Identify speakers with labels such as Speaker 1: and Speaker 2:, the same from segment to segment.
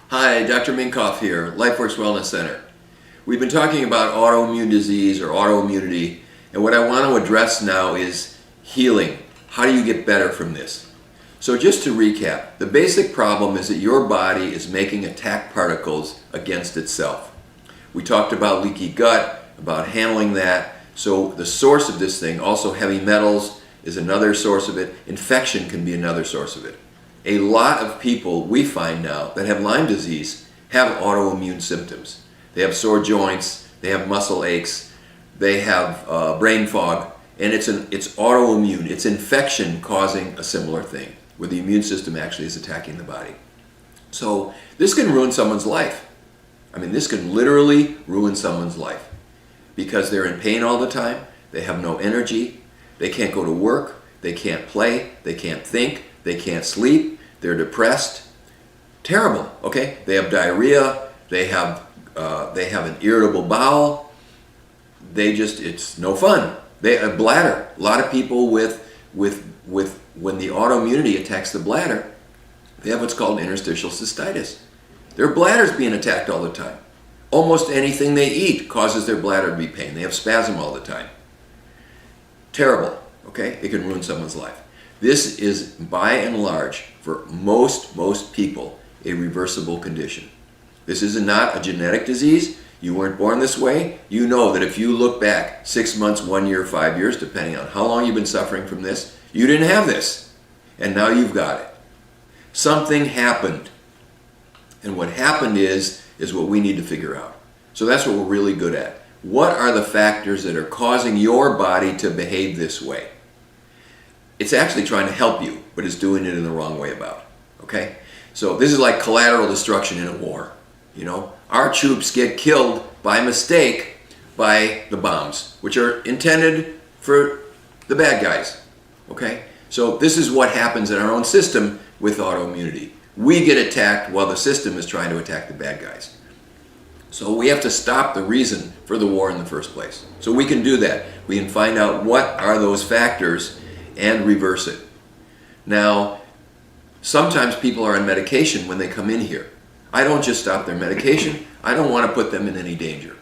Speaker 1: Hi, Dr. Minkoff here, LifeWorks Wellness Center. We've been talking about autoimmune disease or autoimmunity, and what I want to address now is healing. How do you get better from this? So just to recap, the basic problem is that your body is making attack particles against itself. We talked about leaky gut, about handling that. So the source of this thing, also heavy metals, is another source of it. Infection can be another source of it. A lot of people we find now that have Lyme disease have autoimmune symptoms. They have sore joints, they have muscle aches, they have brain fog, and it's autoimmune. It's infection causing a similar thing, where the immune system actually is attacking the body. So this can ruin someone's life. I mean, this can literally ruin someone's life because they're in pain all the time, they have no energy, they can't go to work, they can't play, they can't think, they can't sleep, they're depressed. Terrible, okay? They have diarrhea, they have an irritable bowel, it's no fun. They have bladder. A lot of people with when the autoimmunity attacks the bladder, they have what's called interstitial cystitis. Their bladder's being attacked all the time. Almost anything they eat causes their bladder to be pain. They have spasm all the time. Terrible, okay? It can ruin someone's life. This is, by and large, for most people, a reversible condition. This is not a genetic disease. You weren't born this way. You know that if you look back 6 months, 1 year, 5 years, depending on how long you've been suffering from this, you didn't have this, and now you've got it. Something happened, and what happened is what we need to figure out. So that's what we're really good at. What are the factors that are causing your body to behave this way? It's actually trying to help you, but it's doing it in the wrong way about it, okay? So this is like collateral destruction in a war, you know? Our troops get killed by mistake by the bombs, which are intended for the bad guys, okay? So this is what happens in our own system with autoimmunity. We get attacked while the system is trying to attack the bad guys. So we have to stop the reason for the war in the first place. So we can do that. We can find out what are those factors and reverse it. Now, sometimes people are on medication when they come in here. I don't just stop their medication. I don't want to put them in any danger.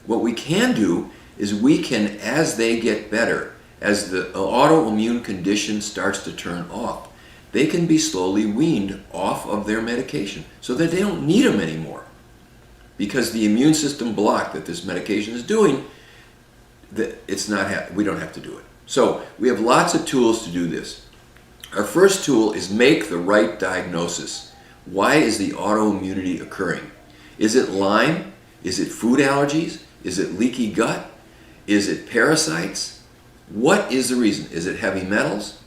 Speaker 1: What we can do is we can, as they get better, as the autoimmune condition starts to turn off, they can be slowly weaned off of their medication so that they don't need them anymore. Because the immune system block that this medication is doing, we don't have to do it. So we have lots of tools to do this. Our first tool is make the right diagnosis. Why is the autoimmunity occurring? Is it Lyme? Is it food allergies? Is it leaky gut? Is it parasites? What is the reason? Is it heavy metals?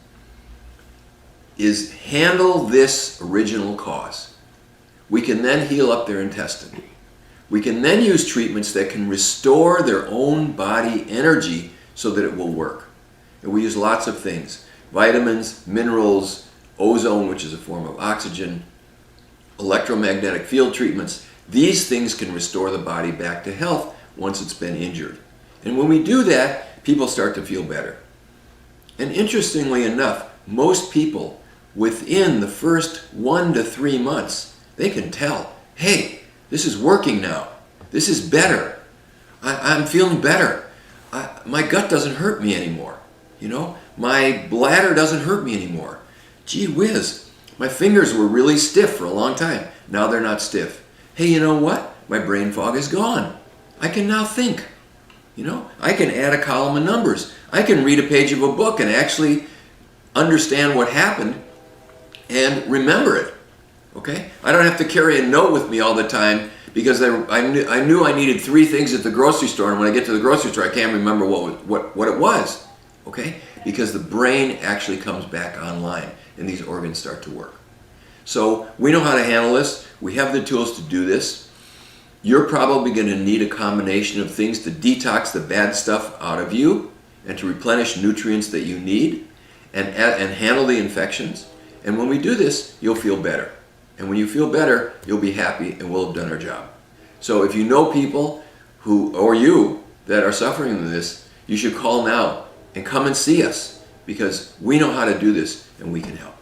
Speaker 1: Handle this original cause. We can then heal up their intestine. We can then use treatments that can restore their own body energy so that it will work. And we use lots of things. Vitamins, minerals, ozone, which is a form of oxygen, electromagnetic field treatments. These things can restore the body back to health once it's been injured. And when we do that, people start to feel better. And interestingly enough, most people within the first 1 to 3 months, they can tell, hey, this is working now. This is better. I'm feeling better. My gut doesn't hurt me anymore. You know, my bladder doesn't hurt me anymore. Gee whiz, my fingers were really stiff for a long time. Now they're not stiff. Hey, you know what? My brain fog is gone. I can now think. You know, I can add a column of numbers. I can read a page of a book and actually understand what happened and remember it. Okay? I don't have to carry a note with me all the time because I knew I needed 3 things at the grocery store, and when I get to the grocery store I can't remember what it was. Okay? Because the brain actually comes back online and these organs start to work. So we know how to handle this. We have the tools to do this. You're probably going to need a combination of things to detox the bad stuff out of you and to replenish nutrients that you need and handle the infections. And when we do this, you'll feel better. And when you feel better, you'll be happy and we'll have done our job. So if you know people or you that are suffering from this, you should call now and come and see us because we know how to do this and we can help.